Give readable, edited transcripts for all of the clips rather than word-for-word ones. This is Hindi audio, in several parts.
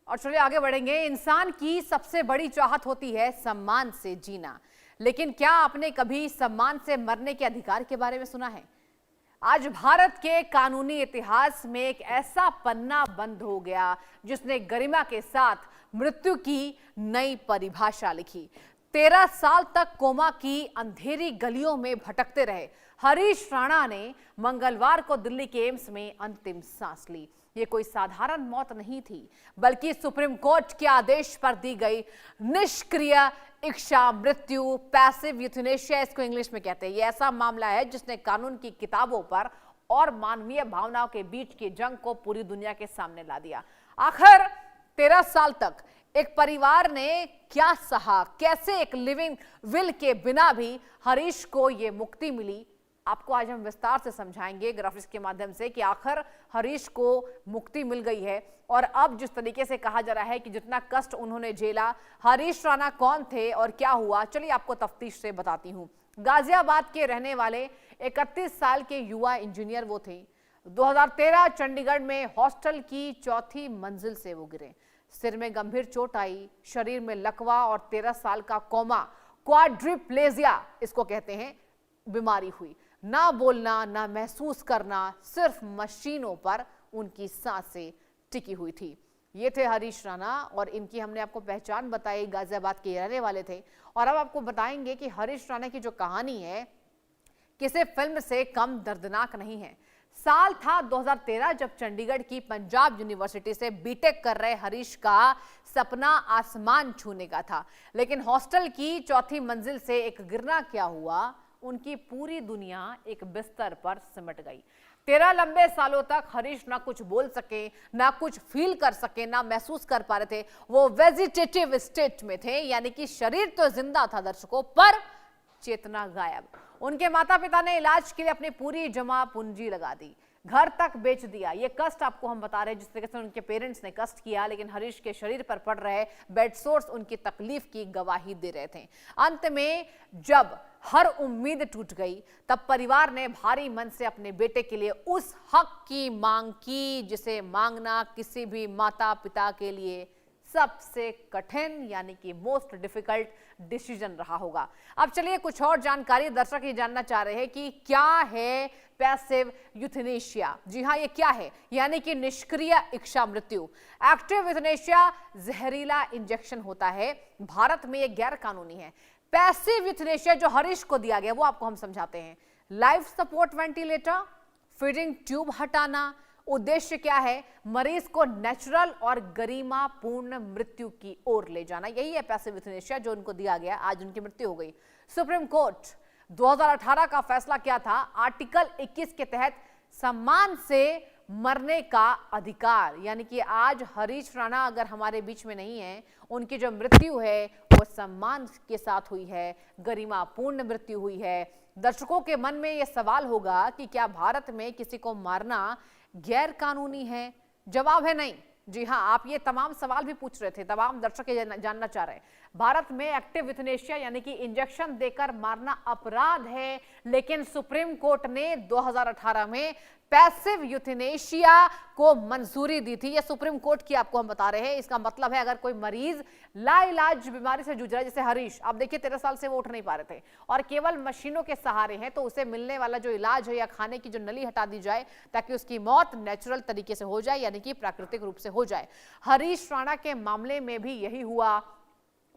और चलिए आगे बढ़ेंगे। इंसान की सबसे बड़ी चाहत होती है सम्मान से जीना, लेकिन क्या आपने कभी सम्मान से मरने के अधिकार के बारे में सुना है? आज भारत के कानूनी इतिहास में एक ऐसा पन्ना बंद हो गया जिसने गरिमा के साथ मृत्यु की नई परिभाषा लिखी। 13 साल तक कोमा की अंधेरी गलियों में भटकते रहे हरीश राणा ने मंगलवार को दिल्ली के एम्स में अंतिम सांस ली। ये कोई साधारण मौत नहीं थी, बल्कि सुप्रीम कोर्ट के आदेश पर दी गई निष्क्रिय इच्छा मृत्यु, पैसिव यूथनेशिया इसको इंग्लिश में कहते हैं। ये ऐसा मामला है जिसने कानून की किताबों पर और मानवीय भावनाओं के बीच की जंग को पूरी दुनिया के सामने ला दिया। आखिर 13 साल तक एक परिवार ने क्या सहा, कैसे एक लिविंग विल के बिना भी हरीश को यह मुक्ति मिली, आपको आज हम विस्तार से समझाएंगे ग्राफिक्स के माध्यम से कि आखिर हरीश को मुक्ति मिल गई है। और अब जिस तरीके से कहा जा रहा है कि जितना कष्ट उन्होंने झेला, हरीश राणा कौन थे और क्या हुआ, चलिए आपको तफ्तीश से बताती हूं। गाजियाबाद के रहने वाले 31 साल के युवा इंजीनियर वो थे। 2013 चंडीगढ़ में हॉस्टल की 4थी मंजिल से वो गिरे। सिर में गंभीर चोट आई, शरीर में लकवा और 13 साल का कोमा, क्वाड्रिप्लेजिया इसको कहते हैं, बीमारी हुई। ना बोलना, ना महसूस करना, सिर्फ मशीनों पर उनकी सांसें टिकी हुई थी। ये थे हरीश राणा और इनकी हमने आपको पहचान बताई, गाजियाबाद के रहने वाले थे। और अब आपको बताएंगे कि हरीश राणा की जो कहानी है किसी फिल्म से कम दर्दनाक नहीं है। साल था 2013 जब चंडीगढ़ की पंजाब यूनिवर्सिटी से बीटेक कर रहे हरीश का सपना आसमान छूने का था, लेकिन हॉस्टल की 4थी मंजिल से एक गिरना क्या हुआ, उनकी पूरी दुनिया एक बिस्तर पर सिमट गई। 13 लंबे सालों तक हरीश ना कुछ बोल सके, ना कुछ फील कर सके, ना महसूस कर पा रहे थे। वो वेजिटेटिव स्टेट में थे, यानी कि शरीर तो जिंदा था दर्शकों, पर चेतना गायब। उनके माता पिता ने इलाज के लिए अपनी पूरी जमा पूंजी लगा दी, घर तक बेच दिया। ये कष्ट आपको हम बता रहे हैं जिस तरीके से उनके पेरेंट्स ने कष्ट किया, लेकिन हरीश के शरीर पर पड़ रहे बेड सोर्स उनकी तकलीफ की गवाही दे रहे थे। अंत में जब हर उम्मीद टूट गई, तब परिवार ने भारी मन से अपने बेटे के लिए उस हक की मांग की जिसे मांगना किसी भी माता पिता के लिए सबसे कठिन यानी कि मोस्ट डिफिकल्ट डिसीजन रहा होगा। अब चलिए कुछ और जानकारी, दर्शक ये जानना चाह रहे हैं कि क्या है पैसिव यूथनेशिया। जी हाँ, ये क्या है, यानी कि निष्क्रिय इच्छा मृत्यु। एक्टिव यूथनेशिया जहरीला इंजेक्शन होता है, भारत में ये गैर कानूनी है। पैसिव यूथनेशिया जो हरीश को दिया गया वो आपको हम समझाते हैं। Life support ventilator, feeding tube हटाना, उद्देश्य क्या है, मरीज को नेचुरल और गरिमापूर्ण मृत्यु की ओर ले जाना। यही है पैसिव यूथनेशिया जो उनको दिया गया। आज उनकी मृत्यु हो गई। सुप्रीम कोर्ट 2018 का फैसला क्या था, आर्टिकल 21 के तहत सम्मान से मरने का अधिकार, यानी कि आज हरीश राणा अगर हमारे बीच में नहीं है, उनकी जो मृत्यु है वो सम्मान के साथ हुई है, गरिमापूर्ण मृत्यु हुई है। दर्शकों के मन में यह सवाल होगा कि क्या भारत में किसी को मारना गैर कानूनी है? जवाब है नहीं। जी हाँ, आप ये तमाम सवाल भी पूछ रहे थे, तमाम दर्शक ये जानना चाह रहे हैं। भारत में एक्टिव यूथनेशिया यानी कि इंजेक्शन देकर मारना अपराध है, लेकिन सुप्रीम कोर्ट ने 2018 में पैसिव यूथनेशिया को मंजूरी दी थी। ये सुप्रीम कोर्ट की आपको हम बता रहे हैं। इसका मतलब है अगर कोई मरीज लाइलाज बीमारी से जूझ रहा है, जैसे हरीश, आप देखिए 13 साल से वो उठ नहीं पा रहे थे और केवल मशीनों के सहारे हैं, तो उसे मिलने वाला जो इलाज है या खाने की जो नली हटा दी जाए ताकि उसकी मौत नेचुरल तरीके से हो जाए, यानी कि प्राकृतिक रूप से हो जाए। हरीश राणा के मामले में भी यही हुआ।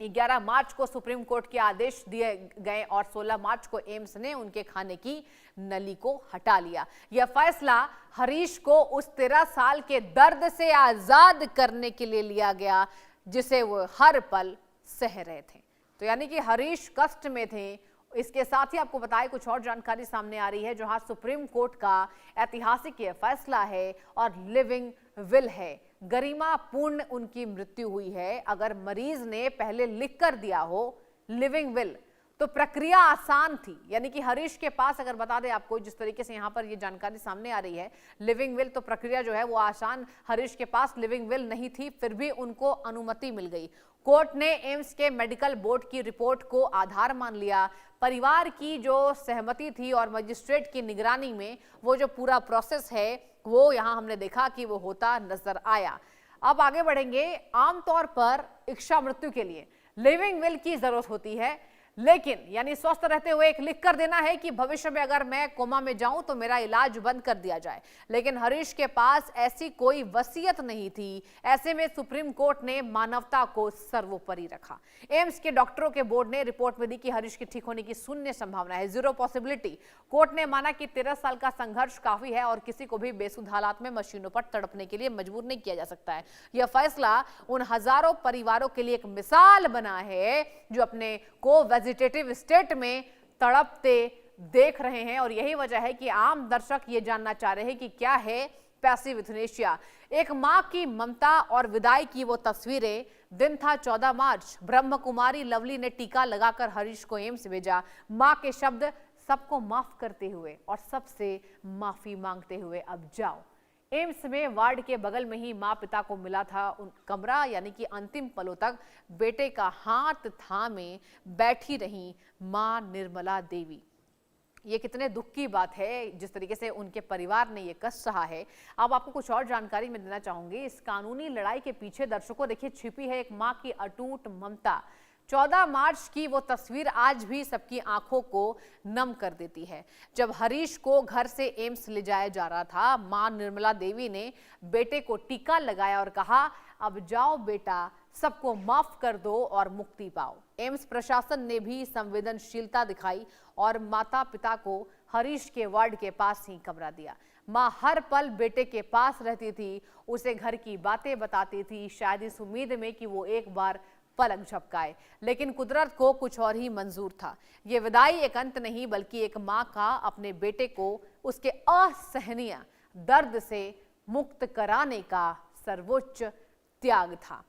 11 मार्च को सुप्रीम कोर्ट के आदेश दिए गए और 16 मार्च को एम्स ने उनके खाने की नली को हटा लिया। यह फैसला हरीश को उस 13 साल के दर्द से आजाद करने के लिए लिया गया जिसे वो हर पल सह रहे थे। तो यानी कि हरीश कष्ट में थे। इसके साथ ही आपको बताएं कुछ और जानकारी सामने आ रही है, जहां सुप्रीम कोर्ट का ऐतिहासिक यह फैसला है और लिविंग विल है, गरिमापूर्ण उनकी मृत्यु हुई है। अगर मरीज ने पहले लिख कर दिया हो लिविंग विल तो प्रक्रिया आसान थी, यानी कि हरीश के पास, अगर बता दें आपको जिस तरीके से यहां पर ये जानकारी सामने आ रही है, लिविंग विल तो प्रक्रिया जो है वो आसान, हरीश के पास लिविंग विल नहीं थी, फिर भी उनको अनुमति मिल गई। कोर्ट ने एम्स के मेडिकल बोर्ड की रिपोर्ट को आधार मान लिया। परिवार की जो सहमति थी और मजिस्ट्रेट की निगरानी में वो जो पूरा प्रोसेस है वो यहां हमने देखा कि वो होता नजर आया। अब आगे बढ़ेंगे। आमतौर पर इच्छा मृत्यु के लिए लिविंग विल की जरूरत होती है, लेकिन यानी स्वस्थ रहते हुए एक लिख कर देना है कि भविष्य में अगर मैं कोमा में जाऊं तो मेरा इलाज बंद कर दिया जाए। लेकिन हरीश के पास ऐसी कोई वसीयत नहीं थी। ऐसे में सुप्रीम कोर्ट ने मानवता को सर्वोपरि रखा। एम्स के डॉक्टरों के बोर्ड ने रिपोर्ट में दी कि हरीश के ठीक होने की शून्य संभावना है, 0 पॉसिबिलिटी। कोर्ट ने माना कि 13 साल का संघर्ष काफी है और किसी को भी बेसुध हालात में मशीनों पर तड़पने के लिए मजबूर नहीं किया जा सकता है। यह फैसला उन हजारों परिवारों के लिए एक मिसाल बना है जो अपने को वेजिटेटिव स्टेट में तड़पते देख रहे हैं। और यही वजह है कि आम दर्शक ये जानना चाह रहे हैं कि क्या है पैसिव यूथनेशिया। एक मां की ममता और विदाई की वो तस्वीरें। दिन था 14 मार्च। ब्रह्म कुमारी लवली ने टीका लगाकर हरीश को एम्स भेजा। मां के शब्द, सबको माफ करते हुए और सबसे माफी मांगते हुए अब जाओ। एम्स में वार्ड के बगल में ही मां पिता को मिला था उन कमरा, यानी कि अंतिम पलों तक बेटे का हाथ थामे बैठी रही मां निर्मला देवी। ये कितने दुख की बात है जिस तरीके से उनके परिवार ने ये कष्ट सहा है। अब आपको कुछ और जानकारी मैं देना चाहूंगी। इस कानूनी लड़ाई के पीछे दर्शकों देखिए छिपी है एक मां की अटूट ममता। 14 मार्च की वो तस्वीर आज भी सबकी आंखों को नम कर देती है। जब हरीश को घर से एम्स ले जाया जा रहा था, मां निर्मला देवी ने बेटे को टीका लगाया और कहा, अब जाओ बेटा, सबको माफ कर दो और मुक्ति पाओ। एम्स प्रशासन ने भी संवेदनशीलता दिखाई और माता पिता को हरीश के वार्ड के पास ही कमरा दिया। मां हर पल बेटे के पास रहती थी, उसे घर की बातें बताती थी, शायद इस उम्मीद में कि वो एक बार पलक झपकाए। लेकिन कुदरत को कुछ और ही मंजूर था। ये विदाई एक अंत नहीं बल्कि एक मां का अपने बेटे को उसके असहनीय दर्द से मुक्त कराने का सर्वोच्च त्याग था।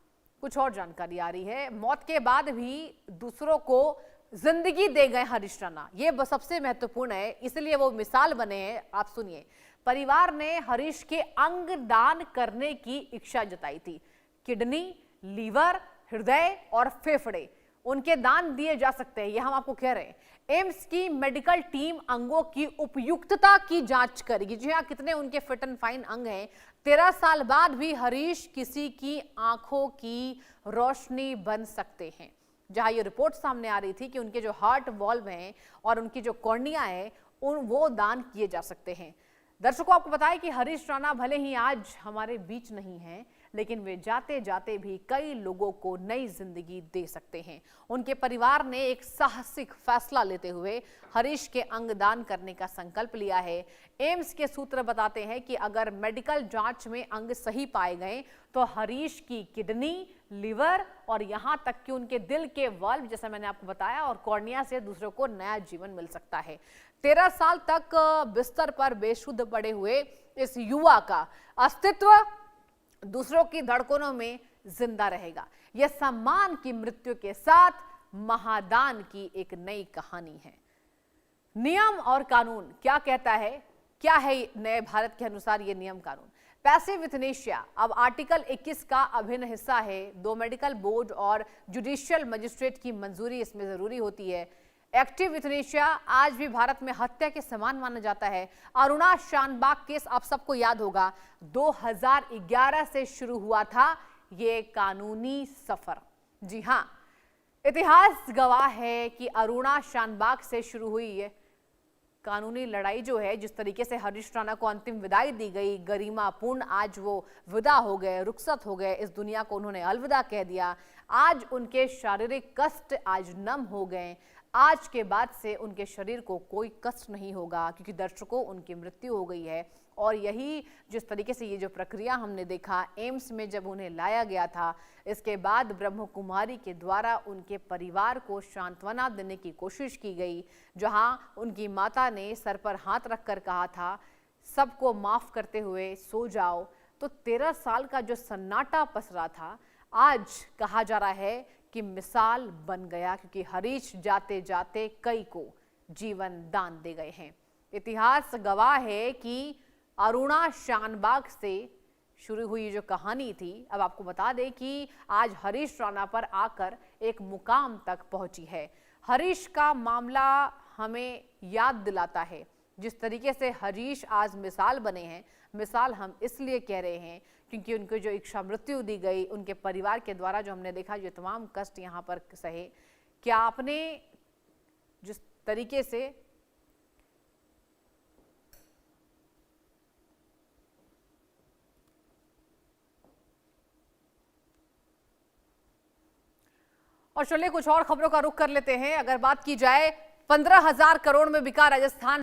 कुछ और जानकारी आ रही है। मौत के बाद भी दूसरों को जिंदगी दे गए हरीश राणा, ये सबसे महत्वपूर्ण है, इसलिए वो मिसाल बने हैं। आप सुनिए, परिवार ने हरीश के अंग दान करने की इच्छा जताई थी। किडनी, लीवर, हृदय और फेफड़े उनके दान दिए जा सकते हैं, ये हम आपको कह रहे हैं। एम्स की मेडिकल टीम अंगों की उपयुक्तता की जांच करेगी। जी हाँ, कितने उनके फिट एंड फाइन अंग हैं। 13 साल बाद भी हरीश किसी की आंखों की रोशनी बन सकते हैं। जहां ये रिपोर्ट सामने आ रही थी कि उनके जो हार्ट वॉल्व हैं और उनकी जो कॉर्निया है वो दान किए जा सकते हैं। दर्शकों, आपको बताएं कि हरीश राणा भले ही आज हमारे बीच नहीं हैं, लेकिन वे जाते जाते भी कई लोगों को नई जिंदगी दे सकते हैं। उनके परिवार ने एक साहसिक फैसला लेते हुए हरीश के अंग दान करने का संकल्प लिया है। एम्स के सूत्र बताते हैं कि अगर मेडिकल जांच में अंग सही पाए गए तो हरीश की किडनी, लिवर और यहां तक कि उनके दिल के वाल्व, जैसा मैंने आपको बताया, और कॉर्निया से दूसरों को नया जीवन मिल सकता है। 13 साल तक बिस्तर पर बेशुद्ध पड़े हुए इस युवा का अस्तित्व दूसरों की धड़कनों में जिंदा रहेगा। यह सम्मान की मृत्यु के साथ महादान की एक नई कहानी है। नियम और कानून क्या कहता है? क्या है नए भारत के अनुसार ये नियम कानून? पैसिव यूथनेशिया अब आर्टिकल 21 का अभिन्न हिस्सा है। 2 मेडिकल बोर्ड और जुडिशियल मजिस्ट्रेट की मंजूरी इसमें जरूरी होती है। एक्टिव यूथनेशिया आज भी भारत में हत्या के समान माना जाता है। अरुणा शानबाग केस आप सबको याद होगा, 2011 से शुरू हुआ था ये कानूनी सफर। जी हां, इतिहास गवाह है कि अरुणा शानबाग से शुरू हुई ये कानूनी लड़ाई जो है, जिस तरीके से हरीश राणा को अंतिम विदाई दी गई, गरिमापूर्ण आज वो विदा हो गए, रुखसत हो गए, इस दुनिया को उन्होंने अलविदा कह दिया। आज उनके शारीरिक कष्ट आज नम हो गए। आज के बाद से उनके शरीर को कोई कष्ट नहीं होगा क्योंकि दर्शकों उनकी मृत्यु हो गई है। और यही जिस तरीके से ये जो प्रक्रिया हमने देखा एम्स में जब उन्हें लाया गया था, इसके बाद ब्रह्म कुमारी के द्वारा उनके परिवार को सांत्वना देने की कोशिश की गई, जहां उनकी माता ने सर पर हाथ रखकर कहा था, सबको माफ करते हुए सो जाओ। तो 13 साल का जो सन्नाटा पसरा था, आज कहा जा रहा है कि मिसाल बन गया, क्योंकि हरीश जाते जाते कई को जीवन दान दे गए हैं। इतिहास गवाह है कि अरुणा शानबाग से शुरू हुई जो कहानी थी, अब आपको बता दें कि आज हरीश राणा पर आकर एक मुकाम तक पहुंची है। हरीश का मामला हमें याद दिलाता है जिस तरीके से हरीश आज मिसाल बने हैं, मिसाल हम इसलिए कह रहे हैं क्योंकि उनको जो इच्छा मृत्यु दी गई, उनके परिवार के द्वारा जो हमने देखा, जो तमाम कष्ट यहाँ पर सहे, क्या आपने जिस तरीके से और चलिए कुछ और खबरों का रुख कर लेते हैं। अगर बात की जाए 15,000 करोड़ में बिका राजस्थान